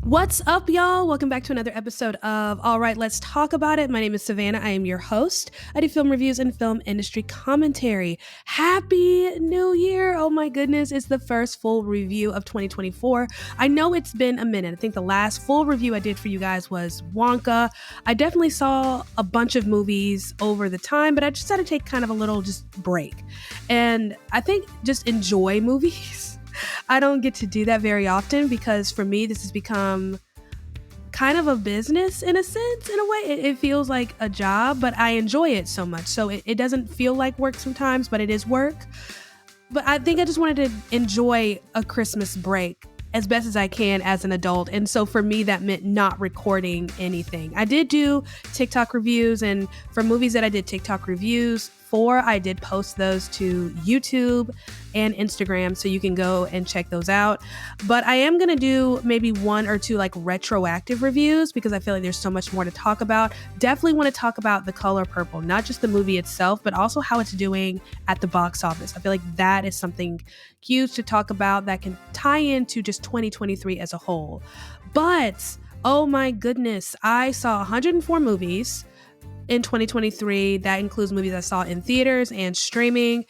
What's up, y'all? Welcome back to another episode of All Right, Let's Talk About It. My name is Savannah. I am your host. I do film reviews and film industry commentary. Happy New Year! Oh my goodness, it's the first full review of 2024. I know it's been a minute. I think the last full review I did for you guys was Wonka. I definitely saw a bunch of movies over the time, but I just had to take kind of a little just break. And I think just enjoy movies. I don't get to do that very often because for me, this has become kind of a business in a sense, in a way. It feels like a job, but I enjoy it so much. So it doesn't feel like work sometimes, but it is work. But I think I just wanted to enjoy a Christmas break as best as I can as an adult. And so for me, that meant not recording anything. I did do TikTok reviews, and for movies that I did TikTok reviews for, I did post those to YouTube and Instagram, so you can go and check those out. But I am going to do maybe one or two like retroactive reviews because I feel like there's so much more to talk about. Definitely want to talk about The Color Purple, not just the movie itself, but also how it's doing at the box office. I feel like that is something huge to talk about that can tie into just 2023 as a whole. But oh my goodness, I saw 104 movies in 2023. That includes movies I saw in theaters and streaming.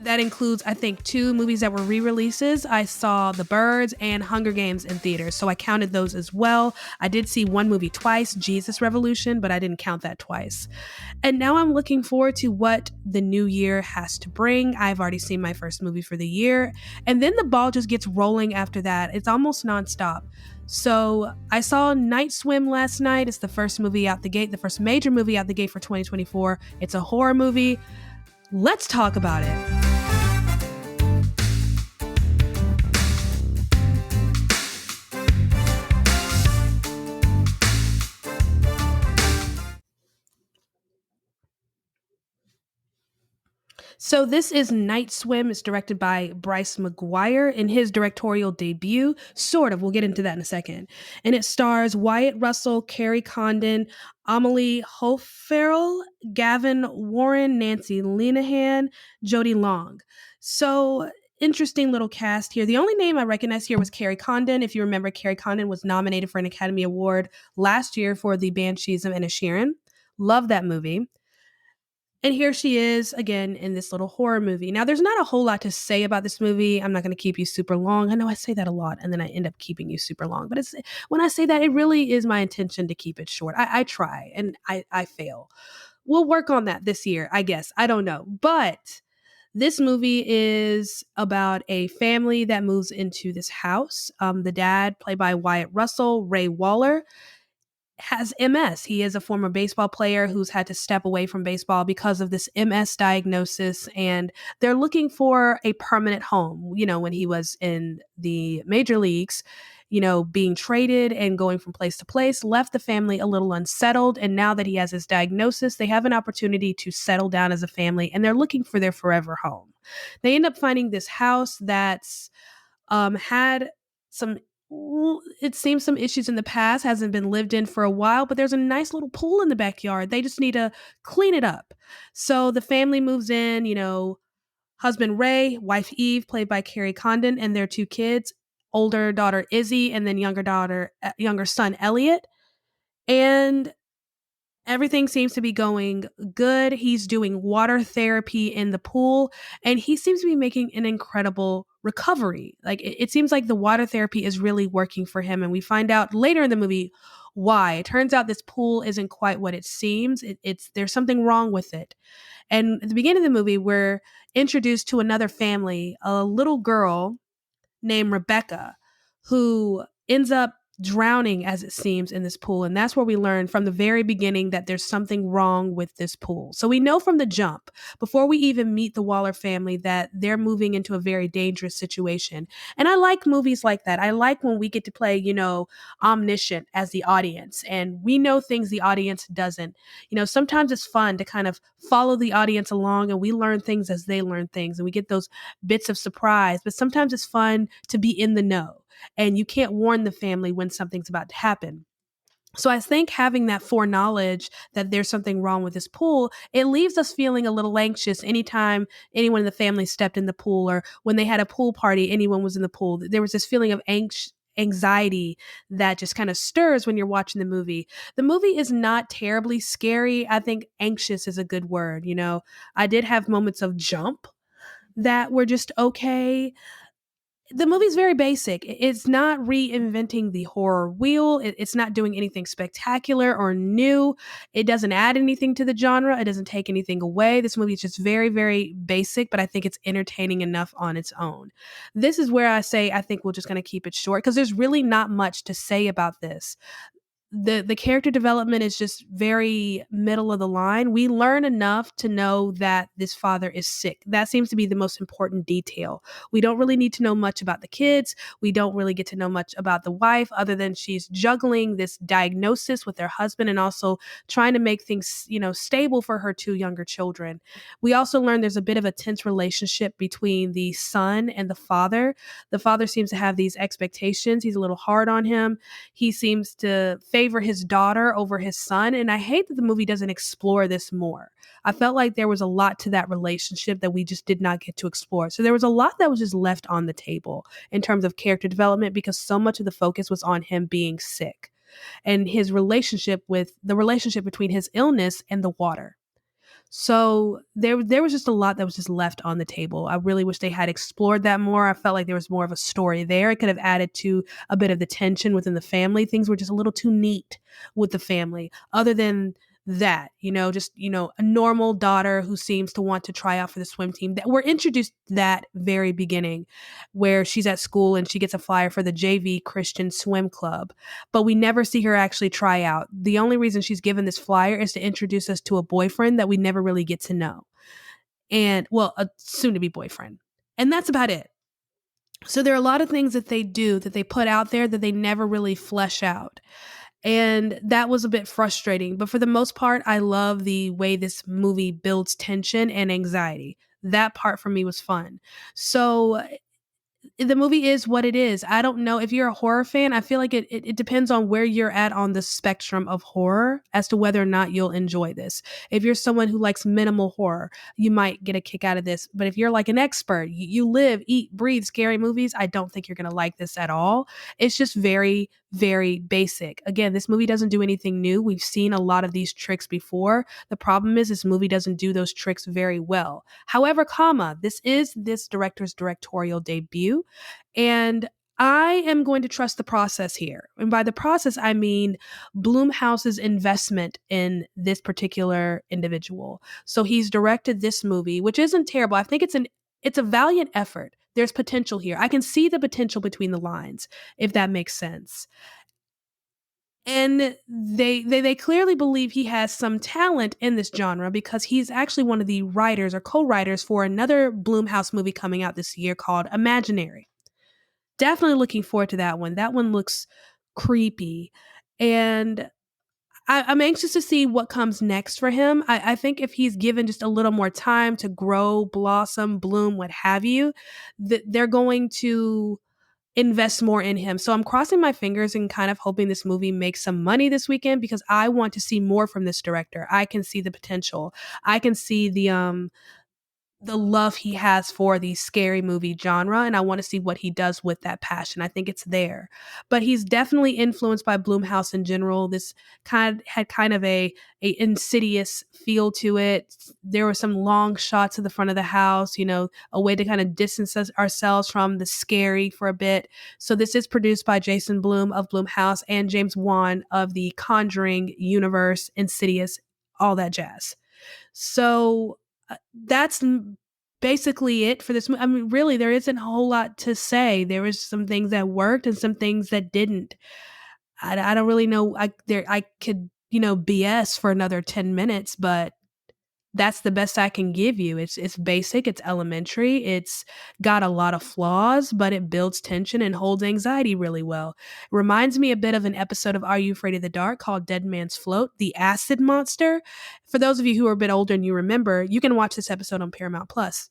That includes, I think, 2 movies that were re-releases. I saw The Birds and Hunger Games in theaters, so I counted those as well. I did see one movie twice, Jesus Revolution, but I didn't count that twice. And now I'm looking forward to what the new year has to bring. I've already seen my first movie for the year, and then the ball just gets rolling after that. It's almost nonstop. So I saw Night Swim last night. It's the first movie out the gate, the first major movie out the gate for 2024. It's a horror movie. Let's talk about it. So this is Night Swim. It's directed by Bryce McGuire in his directorial debut. Sort of. We'll get into that in a second. And it stars Wyatt Russell, Carrie Condon, Amelie Hofarrell, Gavin Warren, Nancy Linehan, Jodie Long. So interesting little cast here. The only name I recognize here was Carrie Condon. If you remember, Carrie Condon was nominated for an Academy Award last year for The Banshees of Inisherin. Love that movie. And here she is again in this little horror movie. Now, there's not a whole lot to say about this movie. I'm not going to keep you super long. I know I say that a lot and then I end up keeping you super long. But when I say that, it really is my intention to keep it short. I try and I fail. We'll work on that this year, I guess. I don't know. But this movie is about a family that moves into this house. The dad, played by Wyatt Russell, Ray Waller, has MS. He is a former baseball player who's had to step away from baseball because of this MS diagnosis, and they're looking for a permanent home. You know, when he was in the major leagues, you know, being traded and going from place to place, left the family a little unsettled. And now that he has his diagnosis, they have an opportunity to settle down as a family, and they're looking for their forever home. They end up finding this house that's had some, it seems, some issues in the past, hasn't been lived in for a while, but there's a nice little pool in the backyard. They just need to clean it up. So the family moves in, you know, husband Ray, wife Eve, played by Carrie Condon, and their 2 kids, older daughter Izzy, and then younger son Elliot. And everything seems to be going good. He's doing water therapy in the pool, and he seems to be making an incredible recovery. Like it seems like the water therapy is really working for him, and we find out later in the movie why. It turns out this pool isn't quite what it seems. It's there's something wrong with it. And at the beginning of the movie, we're introduced to another family, a little girl named Rebecca, who ends up drowning, as it seems, in this pool. And that's where we learn from the very beginning that there's something wrong with this pool. So we know from the jump, before we even meet the Waller family, that they're moving into a very dangerous situation. And I like movies like that. I like when we get to play, you know, omniscient as the audience, and we know things the audience doesn't. You know, sometimes it's fun to kind of follow the audience along, and we learn things as they learn things, and we get those bits of surprise. But sometimes it's fun to be in the know, and you can't warn the family when something's about to happen. So I think having that foreknowledge that there's something wrong with this pool, it leaves us feeling a little anxious anytime anyone in the family stepped in the pool, or when they had a pool party, anyone was in the pool. There was this feeling of anxiety that just kind of stirs when you're watching the movie. The movie is not terribly scary. I think anxious is a good word. I did have moments of jump that were just okay. The movie's very basic. It's not reinventing the horror wheel. It's not doing anything spectacular or new. It doesn't add anything to the genre. It doesn't take anything away. This movie is just very, very basic, but I think it's entertaining enough on its own. This is where I say I think we're just going to keep it short because there's really not much to say about this. The character development is just very middle of the line. We learn enough to know that this father is sick. That seems to be the most important detail. We don't really need to know much about the kids. We don't really get to know much about the wife other than she's juggling this diagnosis with her husband and also trying to make things, stable for her two younger children. We also learn there's a bit of a tense relationship between the son and the father. The father seems to have these expectations. He's a little hard on him. He seems to favor his daughter over his son. And I hate that the movie doesn't explore this more. I felt like there was a lot to that relationship that we just did not get to explore. So there was a lot that was just left on the table in terms of character development because so much of the focus was on him being sick and his relationship with the relationship between his illness and the water. So there was just a lot that was just left on the table. I really wish they had explored that more. I felt like there was more of a story there. It could have added to a bit of the tension within the family. Things were just a little too neat with the family. Other than that, just a normal daughter who seems to want to try out for the swim team. That we're introduced that very beginning where she's at school and she gets a flyer for the JV Christian Swim Club, but we never see her actually try out. The only reason she's given this flyer is to introduce us to a boyfriend that we never really get to know. And, well, a soon to be boyfriend. And that's about it. So there are a lot of things that they do that they put out there that they never really flesh out. And that was a bit frustrating. But for the most part, I love the way this movie builds tension and anxiety. That part for me was fun. So the movie is what it is. I don't know if you're a horror fan. I feel like it depends on where you're at on the spectrum of horror as to whether or not you'll enjoy this. If you're someone who likes minimal horror, you might get a kick out of this. But if you're like an expert, you live, eat, breathe scary movies, I don't think you're going to like this at all. It's just very, very basic. Again, this movie doesn't do anything new. We've seen a lot of these tricks before. The problem is this movie doesn't do those tricks very well. However, this is this director's directorial debut. And I am going to trust the process here. And by the process, I mean Blumhouse's investment in this particular individual. So he's directed this movie, which isn't terrible. I think it's a valiant effort. There's potential here. I can see the potential between the lines, if that makes sense. And they clearly believe he has some talent in this genre because he's actually one of the writers or co-writers for another Blumhouse movie coming out this year called Imaginary. Definitely looking forward to that one. That one looks creepy. And I'm anxious to see what comes next for him. I think if he's given just a little more time to grow, blossom, bloom, what have you, they're going to invest more in him. So I'm crossing my fingers and kind of hoping this movie makes some money this weekend because I want to see more from this director. I can see the potential. I can see the love he has for the scary movie genre, and I want to see what he does with that passion. I think it's there. But he's definitely influenced by Blumhouse in general. This had kind of a insidious feel to it. There were some long shots of the front of the house, a way to kind of distance ourselves from the scary for a bit. So this is produced by Jason Blum of Blumhouse and James Wan of the Conjuring universe, Insidious, all that jazz. So that's basically it for this. I mean, really, there isn't a whole lot to say. There was some things that worked and some things that didn't. I don't really know. I could BS for another 10 minutes, but that's the best I can give you. It's basic, it's elementary, it's got a lot of flaws, but it builds tension and holds anxiety really well. It reminds me a bit of an episode of Are You Afraid of the Dark called Dead Man's Float, the acid monster. For those of you who are a bit older and you remember, you can watch this episode on Paramount Plus.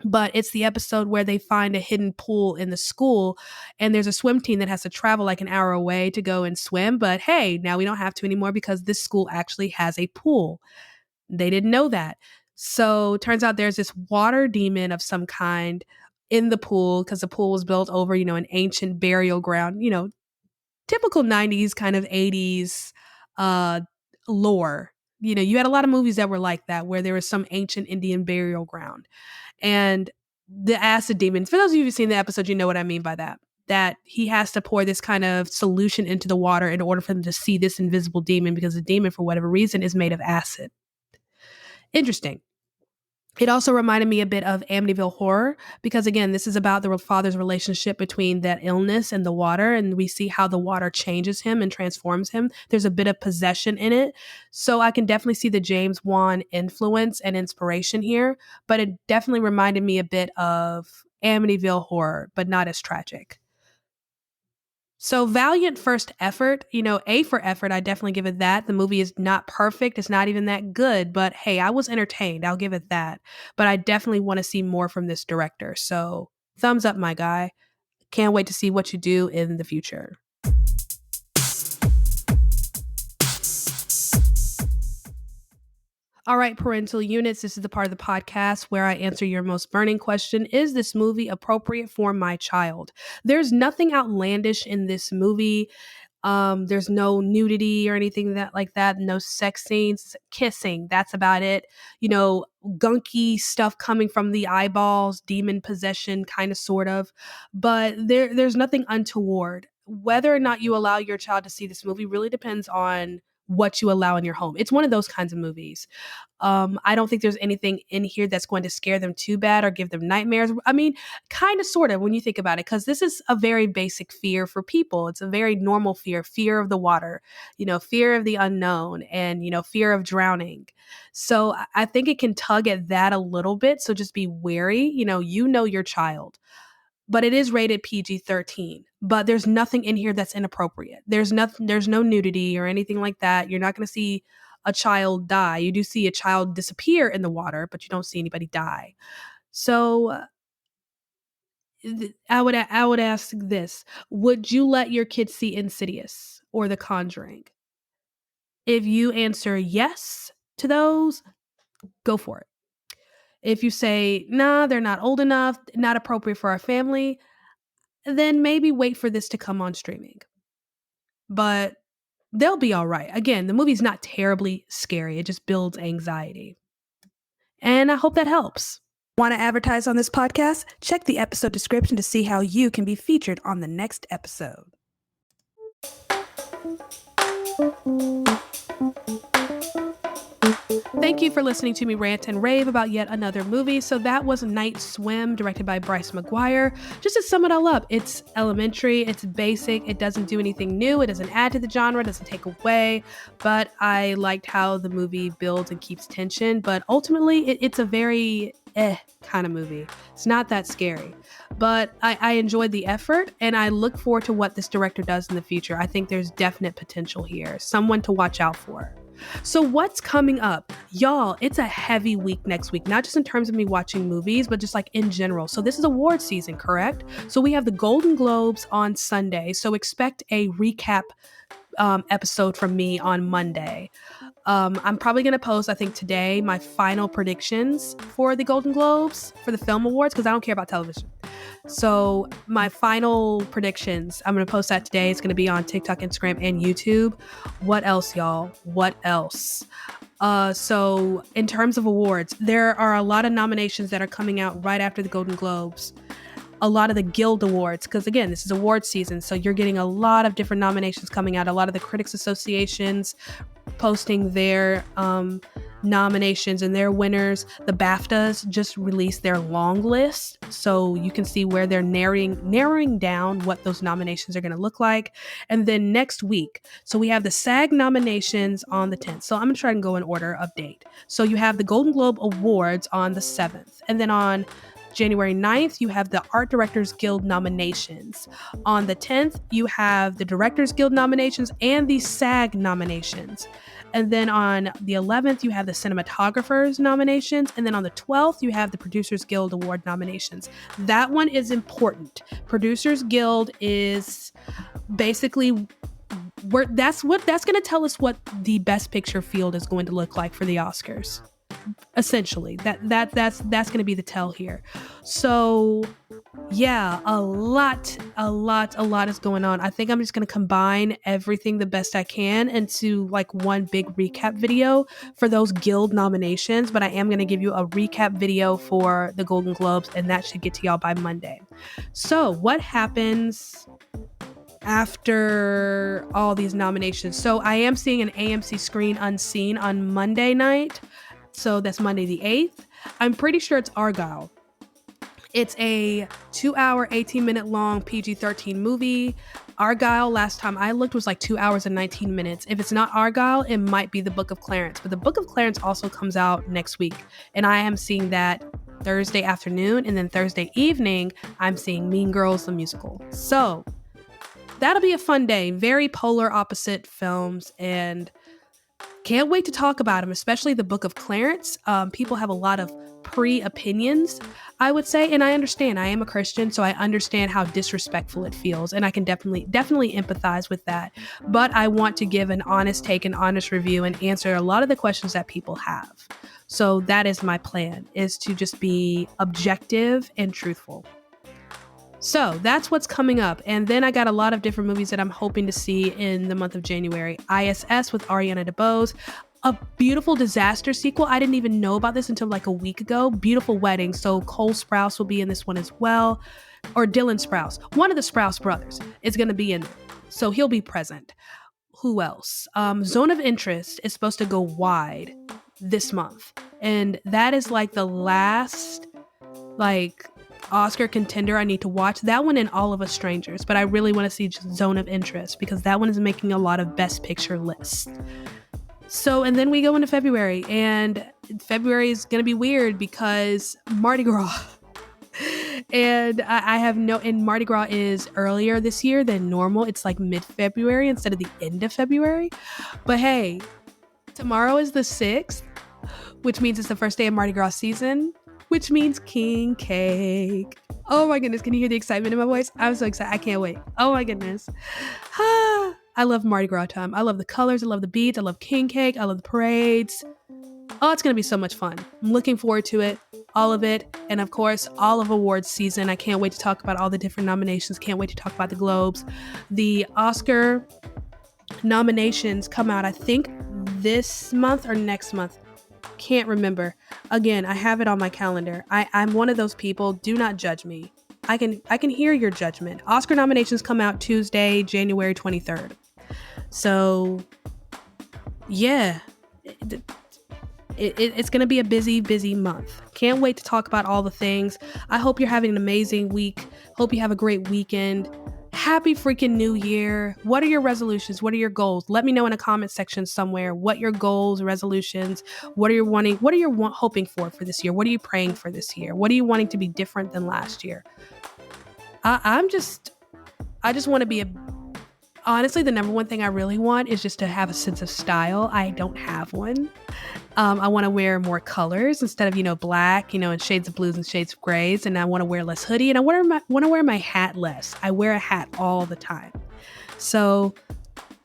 But it's the episode where they find a hidden pool in the school and there's a swim team that has to travel like an hour away to go and swim. But hey, now we don't have to anymore because this school actually has a pool. They didn't know that. So turns out there's this water demon of some kind in the pool because the pool was built over, an ancient burial ground, typical 90s kind of 80s uh, lore. You had a lot of movies that were like that, where there was some ancient Indian burial ground. And the acid demons, for those of you who've seen the episode, you know what I mean by that. That he has to pour this kind of solution into the water in order for them to see this invisible demon, because the demon, for whatever reason, is made of acid. Interesting. It also reminded me a bit of Amityville Horror because, again, this is about the father's relationship between that illness and the water, and we see how the water changes him and transforms him. There's a bit of possession in it. So I can definitely see the James Wan influence and inspiration here, but it definitely reminded me a bit of Amityville Horror, but not as tragic. So valiant first effort, A for effort, I definitely give it that. The movie is not perfect. It's not even that good, but hey, I was entertained. I'll give it that. But I definitely want to see more from this director. So thumbs up, my guy. Can't wait to see what you do in the future. All right, Parental Units, this is the part of the podcast where I answer your most burning question. Is this movie appropriate for my child? There's nothing outlandish in this movie. There's no nudity or anything like that. No sex scenes, kissing. That's about it. Gunky stuff coming from the eyeballs, demon possession, kind of, sort of. But there's nothing untoward. Whether or not you allow your child to see this movie really depends on what you allow in your home. It's one of those kinds of movies. I don't think there's anything in here that's going to scare them too bad or give them nightmares. I mean, kind of, sort of, when you think about it, because this is a very basic fear for people. It's a very normal fear of the water, fear of the unknown, and, fear of drowning. So I think it can tug at that a little bit. So just be wary, your child. But it is rated PG-13. But there's nothing in here that's inappropriate. There's no nudity or anything like that. You're not going to see a child die. You do see a child disappear in the water, but you don't see anybody die. So I would ask this: would you let your kids see Insidious or The Conjuring? If you answer yes to those, go for it. If you say, nah, they're not old enough, not appropriate for our family, then maybe wait for this to come on streaming. But they'll be all right. Again, the movie's not terribly scary. It just builds anxiety. And I hope that helps. Want to advertise on this podcast? Check the episode description to see how you can be featured on the next episode. Thank you for listening to me rant and rave about yet another movie. So that was Night Swim, directed by Bryce McGuire. Just to sum it all up, it's elementary, it's basic, it doesn't do anything new, it doesn't add to the genre, it doesn't take away, but I liked how the movie builds and keeps tension, but ultimately it's a very kind of movie. It's not that scary, but I enjoyed the effort, and I look forward to what this director does in the future. I think there's definite potential here, someone to watch out for. So what's coming up? Y'all, it's a heavy week next week, not just in terms of me watching movies, but just like in general. So this is award season, correct? So we have the Golden Globes on Sunday. So expect a recap episode from me on Monday. I'm probably going to post, I think today, my final predictions for the Golden Globes, for the film awards, because I don't care about television. So my final predictions, I'm going to post that today. It's going to be on TikTok, Instagram, and YouTube. What else, y'all? What else? So in terms of awards, there are a lot of nominations that are coming out right after the Golden Globes. A lot of the Guild Awards, because again, this is award season, so you're getting a lot of different nominations coming out. A lot of the critics associations posting their nominations and their winners. The BAFTAs just released their long list, so you can see where they're narrowing down what those nominations are going to look like. And then next week, so we have the SAG nominations on the 10th. So I'm going to try and go in order of date. So you have the Golden Globe Awards on the 7th, and then on January 9th, you have the Art Directors Guild nominations. On the 10th, you have the Directors Guild nominations and the SAG nominations. And then on the 11th, you have the Cinematographers nominations. And then on the 12th, you have the Producers Guild Award nominations. That one is important. Producers Guild is basically that's going to tell us what the Best Picture field is going to look like for the Oscars. essentially. That's going to be the tell here. So yeah, a lot is going on. I think I'm just going to combine everything the best I can into like one big recap video for those guild nominations, but I am going to give you a recap video for the Golden Globes, and that should get to y'all by Monday. So what happens after all these nominations? So I am seeing an AMC Screen Unseen on Monday night. So that's Monday the 8th. I'm pretty sure it's Argyle. It's a 2-hour, 18-minute long PG-13 movie. Argyle, last time I looked, was like 2 hours and 19 minutes. If it's not Argyle, it might be The Book of Clarence. But The Book of Clarence also comes out next week. And I am seeing that Thursday afternoon. And then Thursday evening, I'm seeing Mean Girls, the musical. So that'll be a fun day. Very polar opposite films. And can't wait to talk about them, especially The Book of Clarence. People have a lot of pre-opinions, I would say, and I understand. I am a Christian, so I understand how disrespectful it feels, and I can definitely empathize with that. But I want to give an honest take, an honest review, and answer a lot of the questions that people have. So that is my plan, is to just be objective and truthful. So that's what's coming up. And then I got a lot of different movies that I'm hoping to see in the month of January. ISS with Ariana DeBose, a beautiful disaster sequel. I didn't even know about this until like a week ago. Beautiful Wedding. So Cole Sprouse will be in this one as well. Or Dylan Sprouse. One of the Sprouse brothers is going to be in it. So he'll be present. Who else? Zone of Interest is supposed to go wide this month. And that is like the last like Oscar contender I need to watch. That one and All of Us Strangers, but I really want to see Zone of Interest because that one is making a lot of Best Picture lists. So, and then we go into February, and February is going to be weird because Mardi Gras. And I have and Mardi Gras is earlier this year than normal. It's like mid-February instead of the end of February. But hey, tomorrow is the 6th, which means it's the first day of Mardi Gras season, which means king cake. Oh my goodness, can you hear the excitement in my voice? I'm so excited. I can't wait. Oh my goodness. I love Mardi Gras time. I love the colors. I love the beads. I love king cake. I love the parades. Oh, it's going to be so much fun. I'm looking forward to it. All of it. And of course, all of awards season. I can't wait to talk about all the different nominations. Can't wait to talk about the Globes. The Oscar nominations come out, I think, this month or next month. Can't remember. Again, I have it on my calendar. I'm one of those people. Do not judge me. I can hear your judgment. Oscar nominations come out Tuesday, January 23rd. So, yeah. It's going to be a busy month. Can't wait to talk about all the things. I hope you're having an amazing week. Hope you have a great weekend. Happy freaking New Year. What are your resolutions? What are your goals? Let me know in a comment section somewhere what your goals, resolutions, what are you wanting, what are you hoping for this year? What are you praying for this year? What are you wanting to be different than last year? I just want to be honestly, the number one thing I really want is just to have a sense of style. I don't have one. I want to wear more colors instead of, black, and shades of blues and shades of grays. And I want to wear less hoodie, and I want to wear my hat less. I wear a hat all the time. So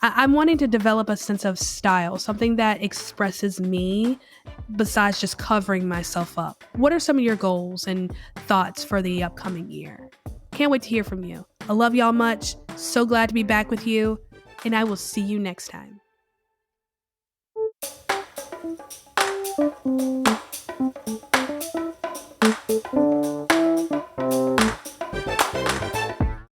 I'm wanting to develop a sense of style, something that expresses me besides just covering myself up. What are some of your goals and thoughts for the upcoming year? Can't wait to hear from you. I love y'all much. So glad to be back with you, and I will see you next time.